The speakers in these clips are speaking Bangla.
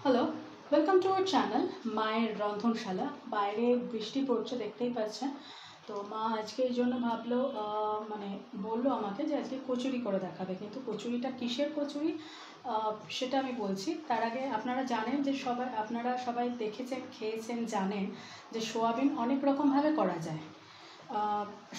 Hello, welcome to our channel মায়ের রন্ধনশালা। বাইরে বৃষ্টি পড়ছে, দেখতেই পাচ্ছেন। তো মা আজকে এই জন্য ভাবলো, মানে বললো আমাকে যে আজকে কচুরি করে দেখাবে। কিন্তু কচুরিটা কিসের কচুরি সেটা আমি বলছি। তার আগে আপনারা জানেন যে আপনারা সবাই দেখেছেন, খেয়েছেন, জানেন যে সোয়াবিন অনেক রকমভাবে করা যায়।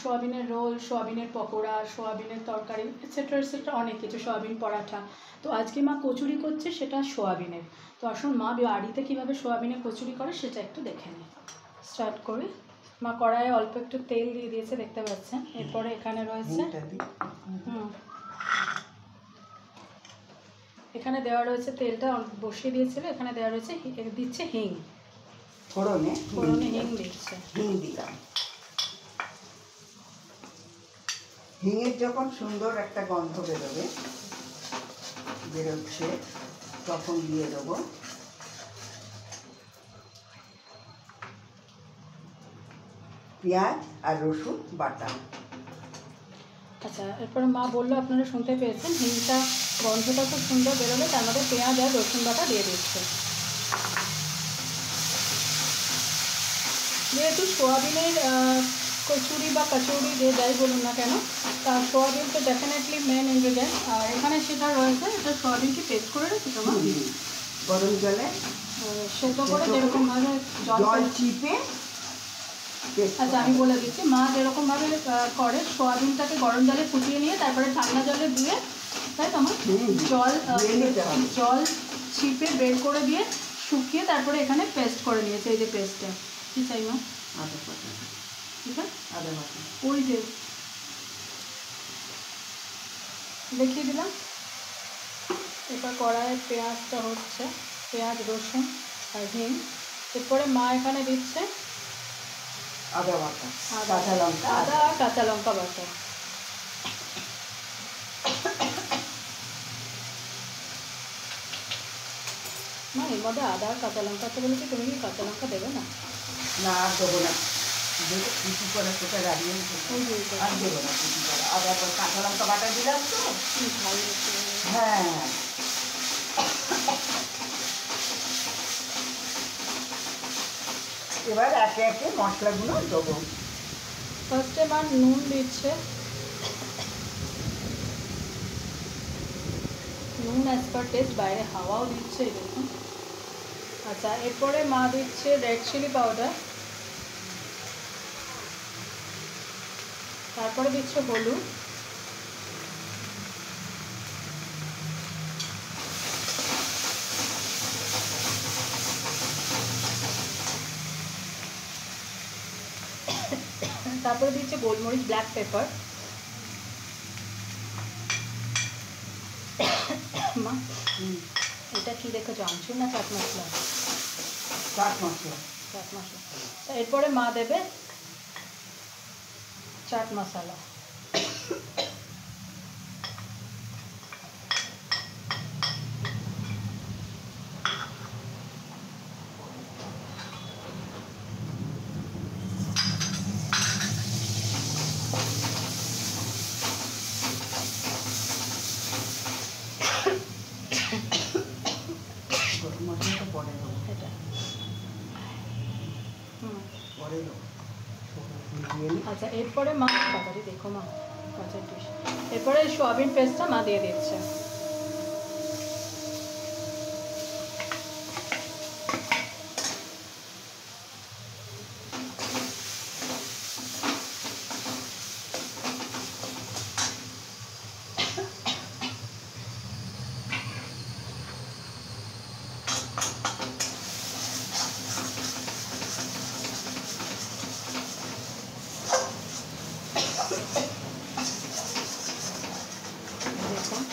সোয়াবিনের রোল, সোয়াবিনের পকোড়া, সোয়াবিনের তরকারি, এটসেট্রা এটসেট্রা অনেক কিছু, সোয়াবিন পরাঠা। তো আজকে মা কচুরি করছে, সেটা সোয়াবিনের। তো আসুন মা বাড়িতে কীভাবে সোয়াবিনের কচুরি করে সেটা একটু দেখে নিই। স্টার্ট করি। মা কড়াইয়ে অল্প একটু তেল দিয়ে দিয়েছে, দেখতে পাচ্ছেন। এরপরে এখানে রয়েছে এখানে দেওয়া রয়েছে, তেলটা বসিয়ে দিয়েছিল, এখানে দেওয়া রয়েছে, দিচ্ছে হিং। ফোড়নে হিং দিচ্ছে। হিং দিলাম। হিঙের যখন সুন্দর একটা গন্ধ বেরোচ্ছে তখন দিয়ে দেবো পেঁয়াজ আর রসুন বাটা। আচ্ছা, এরপরে মা বললো, আপনারা শুনতে পেয়েছেন, হিংটা গন্ধটা খুব সুন্দর বেরোলে তার মধ্যে পেঁয়াজ আর রসুন বাটা দিয়ে দিচ্ছে। যেহেতু সোয়াবিনের কচুরি বা কচুরি যে যাই বলুন না কেন, তার সোয়াবিন তো ডেফিনেটলি মেন ইনগ্রিডিয়েন্ট। আর এখানে সেটা রয়েছে, এটা সোয়াবিনকে পেস্ট করে রেখেছো মা? গরম জলে সেদ্ধ করে যেরকমভাবে জল চিপে। আচ্ছা, আমি বলে দিচ্ছি, মা যেরকমভাবে করে, সোয়াবিনটাকে গরম জলে ফুটিয়ে নিয়ে তারপরে ঠান্ডা জলে দিয়ে, তাই তো মা? জল চিপে বের করে দিয়ে শুকিয়ে তারপরে এখানে পেস্ট করে নিয়েছে। এই যে পেস্টটা কি চাই মা? আদা বাটা। ঠিক আছে, আদা বাটা ওই যে দেখিয়ে দিলাম। এবার কড়াইয়ে পেঁয়াজটা হচ্ছে, পেঁয়াজ, রসুন আর হিং। এরপরে মা এখানে দিচ্ছে আদা বাটা, কাঁচা লঙ্কা, আদা আর কাঁচা লঙ্কা বাটা। মা এর মধ্যে আদা আর কাঁচা লঙ্কা তো বলেছি, তুমি কি কাঁচা লঙ্কা দেবে না? না, আর দেবো না। কুচি করে সেটা দাঁড়িয়ে আর দেবো না কুচি করে। আদা কাঁচা লঙ্কা বাটা দিলাম তো। হ্যাঁ, এবার একে একে মশলাগুলো দেবো। ফার্স্টে মা নুন দিচ্ছে, নুন অ্যাজ পার টেস্ট, বাইরে হাওয়াও দিচ্ছে, এই দেখুন। আচ্ছা, এরপরে মা দিচ্ছে রেড চিলি পাউডার, তারপরে দিচ্ছে হলুদ, তারপরে দিচ্ছে গোলমরিচ, ব্ল্যাক পেপার। মা এটা কি দেখেছো, আমচুর না চাট মশলা? চাট মশলা। চাট মশলা। এরপরে মা দেবে চাট মশলা। মশলাটা পরে দেবো। এটা পরে দেবো। আচ্ছা, এরপরে মা তাড়াতাড়ি দেখো মা, কাঁচা ডিশ। এরপরে সোয়াবিন পেস্টটা মা দিয়ে দিচ্ছে। দেখুন,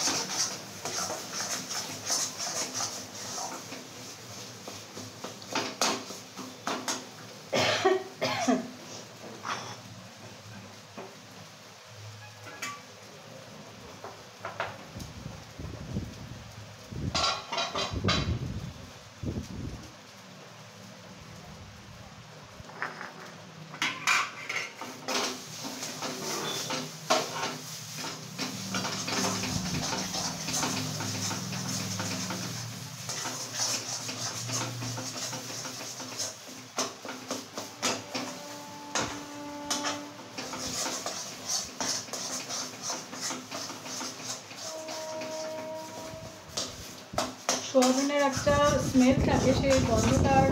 সোয়াবিনের একটা স্মেল থাকে, সেই গন্ধটা আর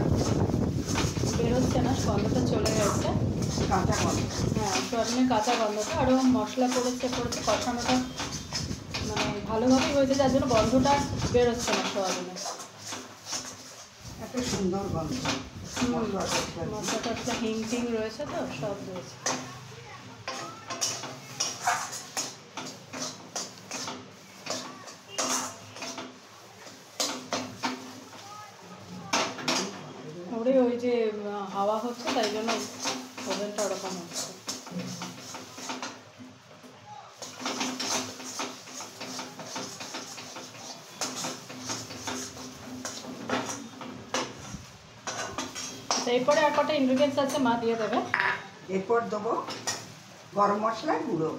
বেরোচ্ছে না, গন্ধটা চলে গেছে। কাঁচা গন্ধ, হ্যাঁ, সোয়াবিনের কাঁচা গন্ধটা, আরও মশলা করেছে কষানোটা মানে ভালোভাবেই হয়েছে, যার জন্য গন্ধটা বেরোচ্ছে না সোয়াবিনের। একটা সুন্দর গন্ধ, মশলা টশলা হিং টিং রয়েছে, তো সব রয়েছে। ওরে ওই যে হাওয়া হচ্ছে, তাই জন্য ওভেনটা ওরকম হচ্ছে। এরপরে আর কটা ইনগ্রিডিয়েন্টস আছে মা দিয়ে দেবে। এরপর দেবো গরম মশলার গুঁড়ো,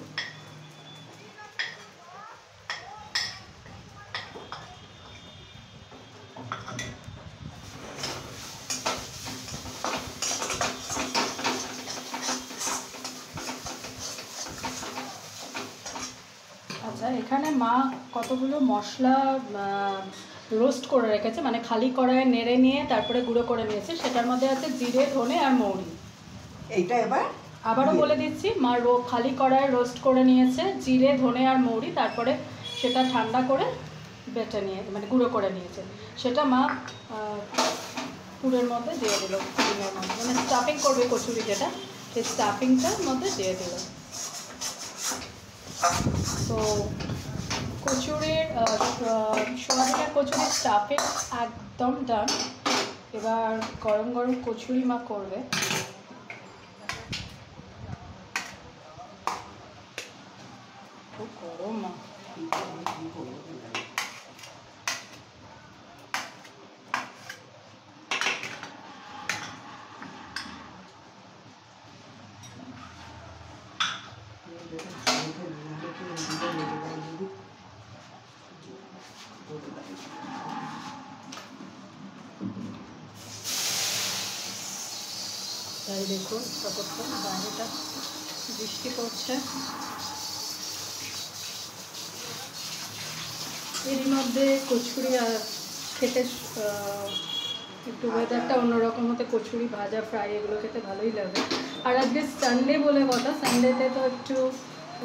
আচ্ছা, এখানে মা কতগুলো মশলা রোস্ট করে রেখেছে, মানে খালি কড়াইয়ে নেড়ে নিয়ে তারপরে গুঁড়ো করে নিয়েছে। সেটার মধ্যে আছে জিরে, ধনে আর মৌরি। এইটা এবার আবারও বলে দিচ্ছি, মা খালি কড়াইয়ে রোস্ট করে নিয়েছে জিরে, ধনে আর মৌরি, তারপরে সেটা ঠান্ডা করে বেটে নিয়ে মানে গুঁড়ো করে নিয়েছে। সেটা মা পুরের মধ্যে দিয়ে দিল, ডিমের মধ্যে, মানে স্টাফিং করবে কচুরি যেটা, সেই স্টাফিংটার মধ্যে দিয়ে দিল। তো কচুরির সোয়াবিনের কচুরির স্টাফিং একদম ডান। এবার গরম গরম কচুরি মা করবে। খুব গরম মা। তাই দেখুন ততক্ষণ বাইরেটা বৃষ্টি পড়ছে। এরই মধ্যে কচুরি খেতে একটু ওয়েদারটা অন্যরকম হতে কচুরি, ভাজা, ফ্রাই এগুলো খেতে ভালোই লাগে। আর আজকে সানডে বলে কথা, সানডেতে তো একটু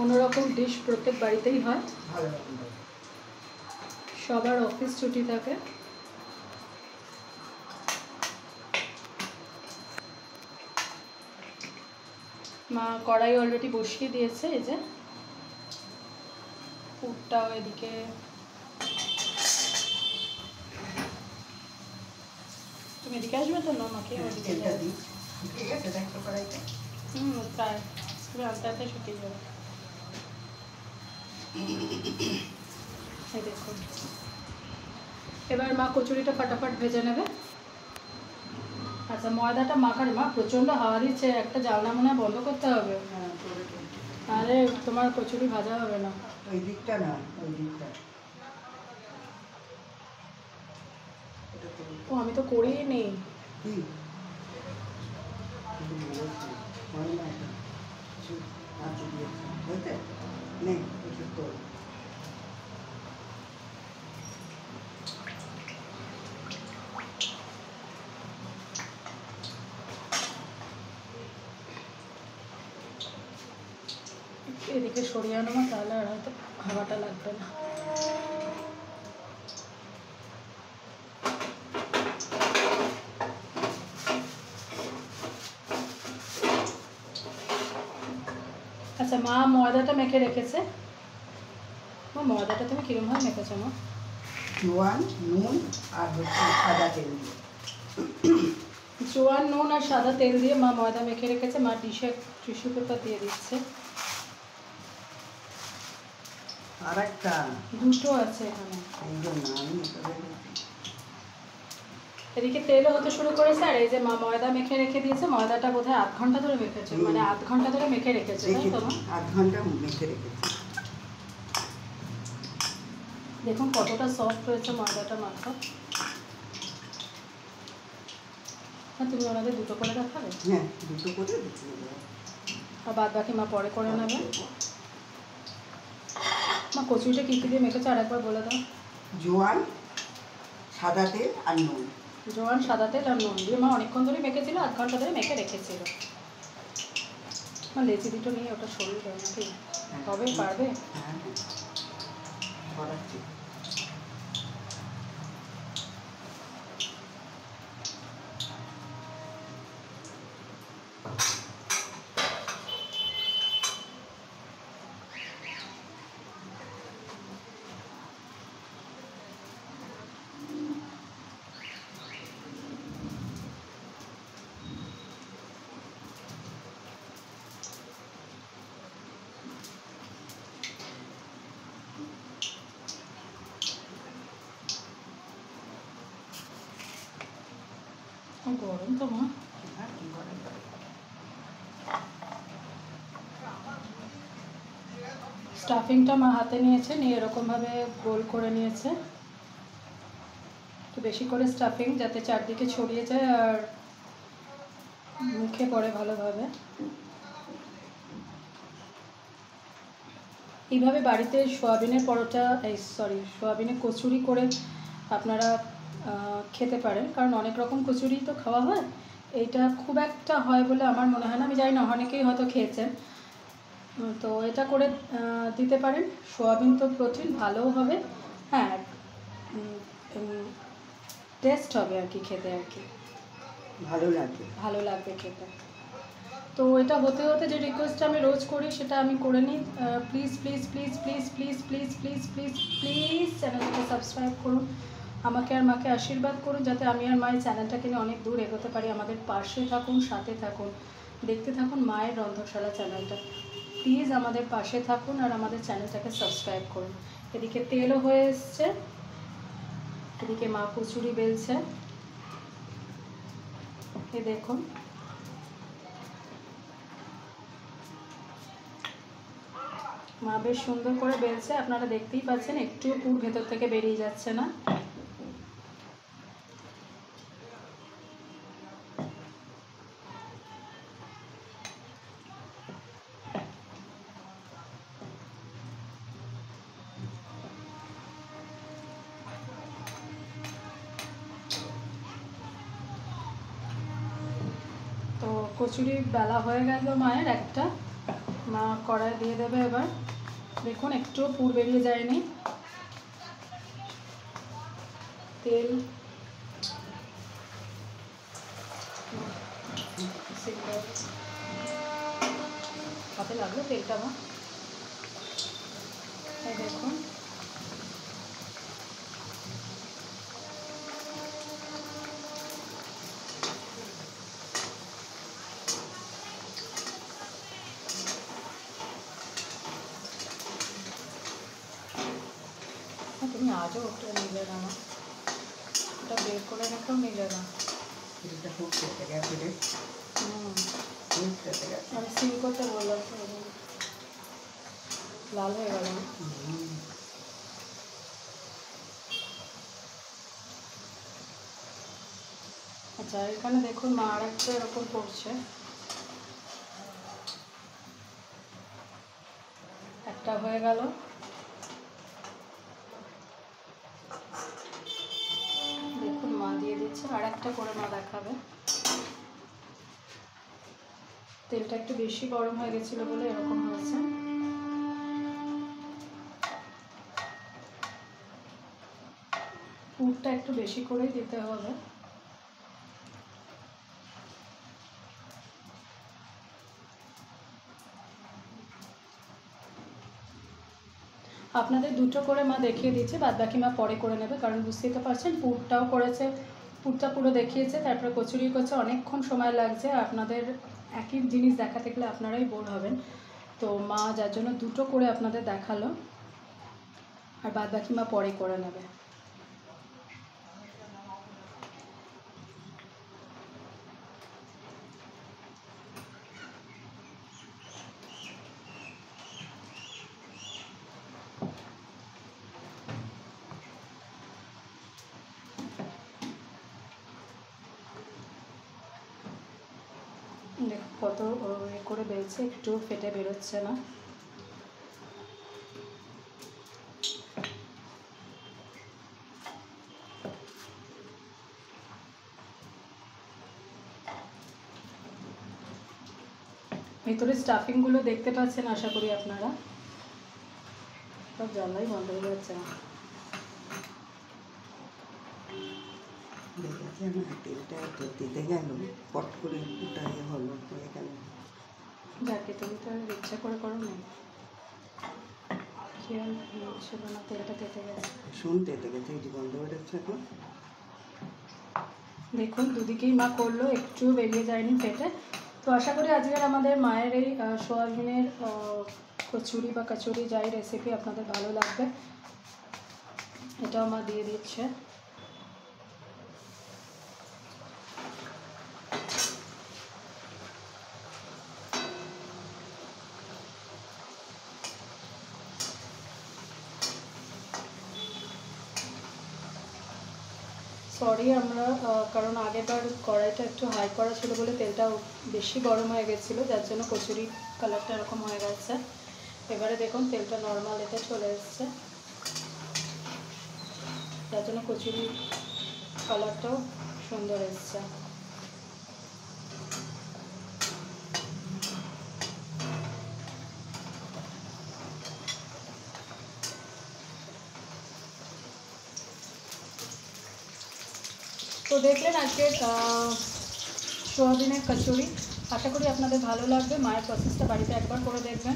অন্যরকম ডিশ প্রত্যেক বাড়িতেই হয়, সবার অফিস ছুটি থাকে। মা কড়াই অলরেডি বসিয়ে দিয়েছে, এই যে পুরটাও এদিকে। তুমি এদিকে আসবে তো না, আমাকে ওদিকে প্রায় তুমি আস্তে আস্তে শুকিয়ে যাবে। এই দেখুন, এবার মা কচুরিটা ফটাফট ভেজে নেবে। আচ্ছা, ময়দাটা মাখার মা প্রচণ্ড হাওয়া দিচ্ছে, একটা জানলা মনে বন্ধ করতে হবে, তাহলে তোমার কচুরি ভাজা হবে না। ওই দিকটা না, ওই দিকটা। ও আমি তো করিই নি। এদিকে সরিয়ে আনো, তাহলে আর হয়তো হাওয়াটা লাগবে না। আচ্ছা, মা ময়দাটা মেখে রেখেছে। মা ময়দাটা তুমি কিরমভাবে মেখেছো মা? জোয়ান, নুন আর সাদা তেল দিয়ে। জোয়ান, নুন আর সাদা তেল দিয়ে মা ময়দা মেখে রেখেছে। মা ডিশে টিস্যু পেপার দিয়ে দিচ্ছে। আর একটা দুটো আছে এখানে। আমি এদিকে তেলও হতে শুরু করেছে, আর এই যে মা ময়দা মেখে রেখে দিয়েছে। ময়দাটা বোধহয় আধ ঘন্টা ধরে মেখেছে, মানে আধ ঘন্টা ধরে মেখে রেখেছে, তাই তো মা? আধ ঘন্টা মেখে রেখেছি। দেখুন কতটা সফট হয়েছে ময়দাটা মাখা। তুমি ওনাদের দুটো করে দেখাবে? হ্যাঁ, দুটো করে আর বাদ বাকি মা পরে করে নেবে। মা কচুরিটা কী কী দিয়ে মেখেছো আর একবার বলে দাও। জোয়ান, সাদা তেল আর নুন। জোয়ান, সাদা তেল আর নুন দিয়ে মা অনেকক্ষণ ধরে মেখেছিল, আধ ঘন্টা ধরে মেখে রেখেছিল। লেচি দুটো নিয়ে ওটা শরীর নাকি হবে, পারবে? হ্যাঁ করাচ্ছি। গরম তো মা। স্টাফিংটা মা হাতে নিয়েছে, নিয়ে এরকমভাবে গোল করে নিয়েছে। তো বেশি করে স্টাফিং যাতে চারদিকে ছড়িয়ে যায় আর মুখে পড়ে ভালোভাবে। এইভাবে বাড়িতে সোয়াবিনের পরোটা, সোয়াবিনের কচুরি করে আপনারা খেতে পারেন, কারণ অনেক রকম কচুরি তো খাওয়া হয়, এইটা খুব একটা হয় বলে আমার মনে হয় না। আমি জানি না, অনেকেই হয়তো খেয়েছেন, তো এটা করে দিতে পারেন। সোয়াবিন তো প্রোটিন, ভালোও হবে, হ্যাঁ টেস্ট হবে আর কি, খেতে আর কি ভালো লাগবে খেতে। তো এটা হতে হতে যে রিকোয়েস্টটা আমি রোজ করি সেটা আমি করে নিই। Please please please please please please please please please চ্যানেলটাকে সাবস্ক্রাইব করুন, আমাকে আর মাকে আশীর্বাদ করুন যাতে আমি আর মায়ের চ্যানেলটাকে নিয়ে অনেক দূর এগোতে পারি। আমাদের পাশে থাকুন, সাথে থাকুন, দেখতে থাকুন মায়ের রন্ধনশালা চ্যানেলটা। প্লিজ আমাদের পাশে থাকুন আর আমাদের চ্যানেলটাকে সাবস্ক্রাইব করুন। এদিকে তেলও হয়ে এসছে, এদিকে মা কচুরি বেলছে, এ দেখুন। মা বেশ সুন্দর করে বেলছে, আপনারা দেখতেই পাচ্ছেন, একটুও পুর ভেতর থেকে বেরিয়ে যাচ্ছে না। তো কচুরি বেলা হয়ে গেল মায়ের একটা, মা কড়াই দিয়ে দেবে এবার। দেখুন একটুও পুর বেরিয়ে যায়নি, তেল হাতে লাগলো তেলটা মা, এই দেখুন। তুমি আজও ওটা নিলে না মা, ওটা বের করে রেখেও নিলে না। আমি সিম করতে বললাম, লাল হয়ে গেল। আচ্ছা এখানে দেখুন মা আর একটা এরকম করছে, একটা হয়ে গেল। দেখুন মা দিয়ে দিচ্ছে, আর একটা করে মা দেখাবে। তেলটা একটু বেশি গরম হয়ে গেছিলো বলে এরকম হয়েছে। পুরটা একটু বেশি করেই দিতে হবে। আপনাদের দুটো করে মা দেখিয়ে দিচ্ছে, বাদ বাকি মা পরে করে নেবে, কারণ বুঝতেই তো পারছেন পুরটাও করেছে, পুরটা পুরো দেখিয়েছে, তারপরে কচুরি করছে, অনেকক্ষণ সময় লাগছে। আপনাদের একই জিনিস দেখাতে গেলে আপনারাই বোর হবেন, তো মা যার জন্য দুটো করে আপনাদের দেখালো, আর বাদ বাকি মা পরে করে নেবে। দেখো কত করে বেরোচ্ছে, একটু ফেটে বেরোচ্ছে না। ভিতরে স্টাফিংগুলো দেখতে পাচ্ছেন আশা করি আপনারা। সব জ্বালাই বন্ধ হয়ে যাচ্ছে না। দেখেছি আমার তেলটা এত দিতে গেল, পট করে একটুটা হলো, হয়ে গেল। যাকে তুমি তো আর ইচ্ছা করে করো না, খেয়াল ছিল না তেলটা তেতে গেছে। শুনতে গেছে, এই যে বন্ধ হয়ে যাচ্ছে এখন। দেখুন দুদিকেই মা করলো, একটু বেরিয়ে যায়নি ফেটে। তো আশা করি আজকের আমাদের মায়ের এই সোয়াবিনের কচুরি বা কচুরি যাই রেসিপি আপনাদের ভালো লাগবে। এটাও মা দিয়ে দিচ্ছে। সরি আমরা কারণ আগেরবার কড়াইটা একটু হাই করা ছিল বলে তেলটা বেশি গরম হয়ে গেছিলো, যার জন্য কচুরি কালারটা এরকম হয়ে গেছে। এবারে দেখুন তেলটা নর্মাল এতে চলে এসছে, যার জন্য কচুরি কালারটাও সুন্দর এসছে। তো দেখলেন আজকের সোয়াবিনের কচুরি। আশা করি আপনাদের ভালো লাগবে। মায়ের প্রসেসটা বাড়িতে একবার করে দেখবেন।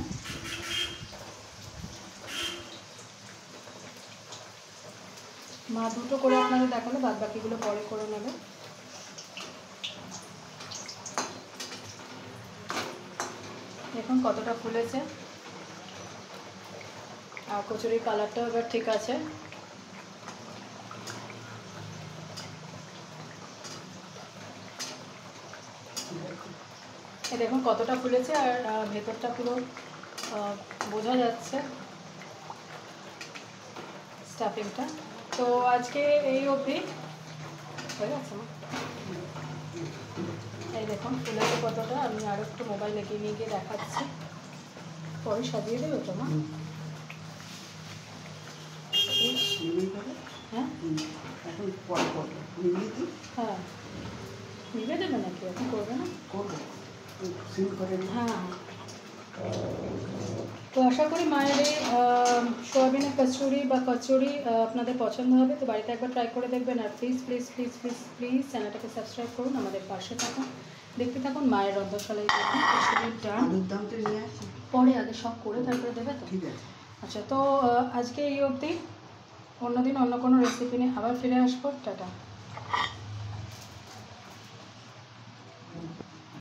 মা দুটো করে আপনাদের দেখালো, বাদ বাকিগুলো পরে করে নেবে। দেখুন কতটা ফুলেছে, আর কচুরির কালারটাও এবার ঠিক আছে। দেখুন কতটা ফুলেছে, আর ভেতরটা পুরো বোঝা যাচ্ছে স্টাফিংটা। তো আজকে এই অবধি হয়ে গেছে না। এই দেখুন ফুলেছে কতটা, আমি আরও একটু মোবাইল এগিয়ে নিয়ে গিয়ে দেখাচ্ছি। পরে সাজিয়ে দেবে তো মা? হ্যাঁ এখন পরে করবো, নিবি কি? হ্যাঁ নিবে দেবে নাকি, এখন করবে না? করবো, সিল করে নিই। হ্যাঁ তো আশা করি মায়ের এই সোয়াবিনের কচুরি বা কচুরি আপনাদের পছন্দ হবে। তো বাড়িতে একবার ট্রাই করে দেখবেন। আর please please please please please চ্যানেলটাকে সাবস্ক্রাইব করুন, আমাদের পাশে থাকুন, দেখতে থাকুন মায়ের রন্ধনশালায়। দেখুন কচুরির ডান আলুর দামটা নিয়ে আসি। পরে আগে সব করে তারপরে দেবে তো? ঠিক আছে। আচ্ছা, তো আজকে এই অবধি। অন্যদিন অন্য কোনো রেসিপি নিয়ে আবার ফিরে আসবো। টাটা।